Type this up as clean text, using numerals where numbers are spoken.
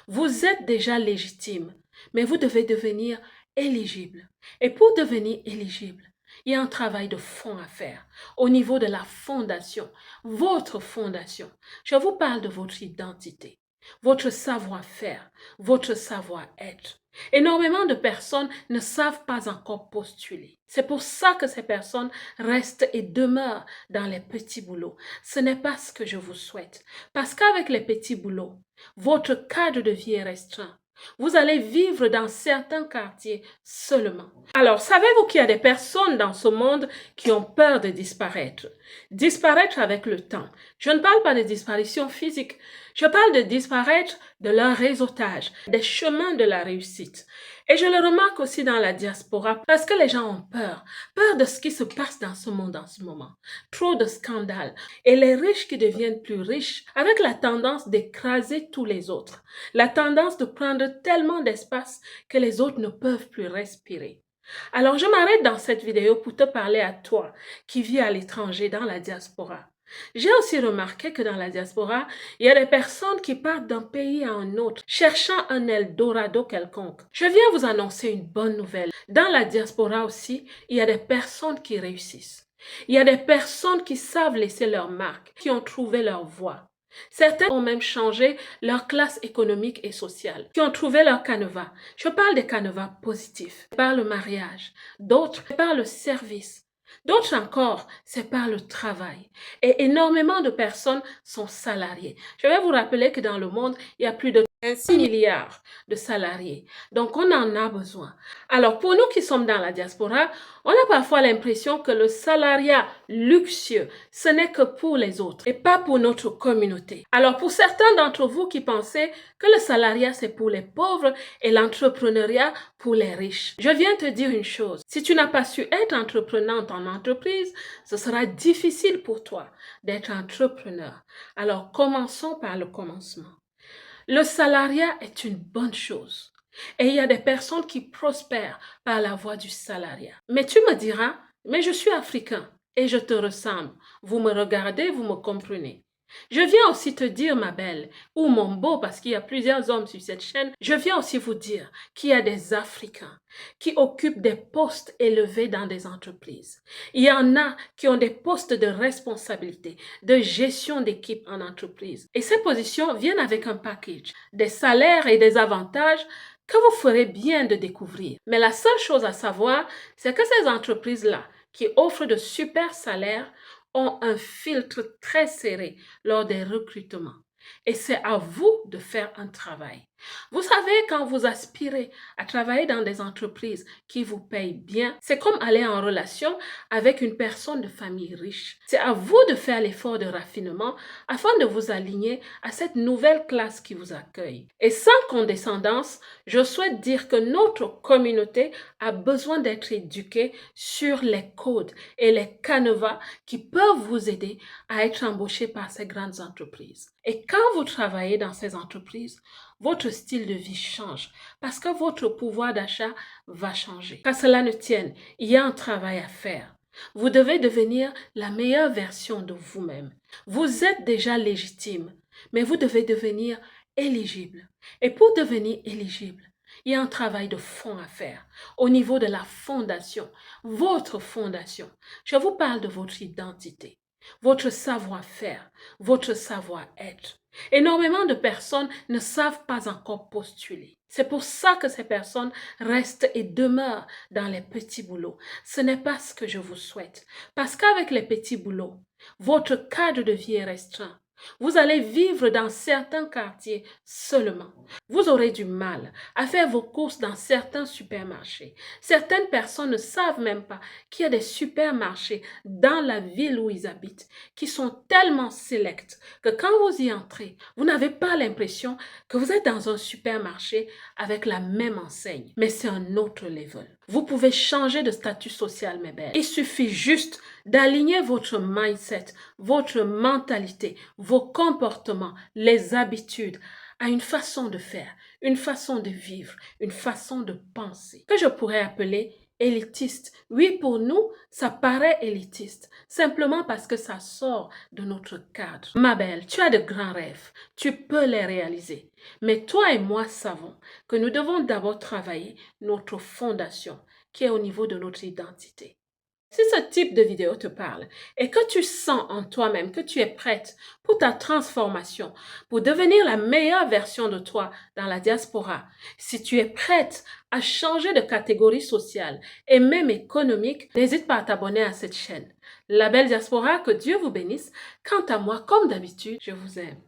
Vous êtes déjà légitime, mais vous devez devenir éligible. Et pour devenir éligible, il y a un travail de fond à faire au niveau de la fondation, votre fondation. Je vous parle de votre identité, votre savoir-faire, votre savoir-être. Énormément de personnes ne savent pas encore postuler. C'est pour ça que ces personnes restent et demeurent dans les petits boulots. Ce n'est pas ce que je vous souhaite. Parce qu'avec les petits boulots, votre cadre de vie est restreint. Vous allez vivre dans certains quartiers seulement. Alors, savez-vous qu'il y a des personnes dans ce monde qui ont peur de disparaître? Disparaître avec le temps. Je ne parle pas de disparition physique. Je parle de disparaître de leur réseautage, des chemins de la réussite. Et je le remarque aussi dans la diaspora parce que les gens ont peur. Peur de ce qui se passe dans ce monde en ce moment. Trop de scandales. Et les riches qui deviennent plus riches avec la tendance d'écraser tous les autres. La tendance de prendre tellement d'espace que les autres ne peuvent plus respirer. Alors je m'arrête dans cette vidéo pour te parler à toi qui vis à l'étranger dans la diaspora. J'ai aussi remarqué que dans la diaspora, il y a des personnes qui partent d'un pays à un autre, cherchant un Eldorado quelconque. Je viens vous annoncer une bonne nouvelle. Dans la diaspora aussi, il y a des personnes qui réussissent. Il y a des personnes qui savent laisser leur marque, qui ont trouvé leur voie. Certains ont même changé leur classe économique et sociale, qui ont trouvé leur canevas. Je parle des canevas positifs, par le mariage, d'autres par le service. D'autres encore, c'est par le travail. Et énormément de personnes sont salariées. Je vais vous rappeler que dans le monde, il y a plus de 6 milliards de salariés. Donc, on en a besoin. Alors, pour nous qui sommes dans la diaspora, on a parfois l'impression que le salariat luxueux, ce n'est que pour les autres et pas pour notre communauté. Alors, pour certains d'entre vous qui pensez que le salariat, c'est pour les pauvres et l'entrepreneuriat pour les riches, je viens te dire une chose. Si tu n'as pas su être entreprenante en entreprise, ce sera difficile pour toi d'être entrepreneur. Alors, commençons par le commencement. Le salariat est une bonne chose. Et il y a des personnes qui prospèrent par la voie du salariat. Mais tu me diras, mais je suis africain et je te ressemble. Vous me regardez, vous me comprenez. Je viens aussi te dire, ma belle, ou mon beau, parce qu'il y a plusieurs hommes sur cette chaîne, je viens aussi vous dire qu'il y a des Africains qui occupent des postes élevés dans des entreprises. Il y en a qui ont des postes de responsabilité, de gestion d'équipe en entreprise. Et ces positions viennent avec un package, des salaires et des avantages que vous ferez bien de découvrir. Mais la seule chose à savoir, c'est que ces entreprises-là, qui offrent de super salaires, ont un filtre très serré lors des recrutements. Et c'est à vous de faire un travail. Vous savez, quand vous aspirez à travailler dans des entreprises qui vous payent bien, c'est comme aller en relation avec une personne de famille riche. C'est à vous de faire l'effort de raffinement afin de vous aligner à cette nouvelle classe qui vous accueille. Et sans condescendance, je souhaite dire que notre communauté a besoin d'être éduquée sur les codes et les canevas qui peuvent vous aider à être embauché par ces grandes entreprises. Et quand vous travaillez dans ces entreprises, votre style de vie change parce que votre pouvoir d'achat va changer. Qu'à cela ne tienne, il y a un travail à faire. Vous devez devenir la meilleure version de vous-même. Vous êtes déjà légitime, mais vous devez devenir éligible. Et pour devenir éligible, il y a un travail de fond à faire au niveau de la fondation, votre fondation. Je vous parle de votre identité, votre savoir-faire, votre savoir-être. Énormément de personnes ne savent pas encore postuler. C'est pour ça que ces personnes restent et demeurent dans les petits boulots. Ce n'est pas ce que je vous souhaite. Parce qu'avec les petits boulots, votre cadre de vie est restreint. Vous allez vivre dans certains quartiers seulement. Vous aurez du mal à faire vos courses dans certains supermarchés. Certaines personnes ne savent même pas qu'il y a des supermarchés dans la ville où ils habitent qui sont tellement sélects que quand vous y entrez, vous n'avez pas l'impression que vous êtes dans un supermarché avec la même enseigne. Mais c'est un autre level. Vous pouvez changer de statut social, mes belles. Il suffit juste d'aligner votre mindset, votre mentalité, vos comportements, les habitudes à une façon de faire, une façon de vivre, une façon de penser, que je pourrais appeler élitiste. Oui, pour nous, ça paraît élitiste, simplement parce que ça sort de notre cadre. Ma belle, tu as de grands rêves, tu peux les réaliser. Mais toi et moi savons que nous devons d'abord travailler notre fondation, qui est au niveau de notre identité. Si ce type de vidéo te parle et que tu sens en toi-même que tu es prête pour ta transformation, pour devenir la meilleure version de toi dans la diaspora, si tu es prête à changer de catégorie sociale et même économique, n'hésite pas à t'abonner à cette chaîne. La belle diaspora, que Dieu vous bénisse. Quant à moi, comme d'habitude, je vous aime.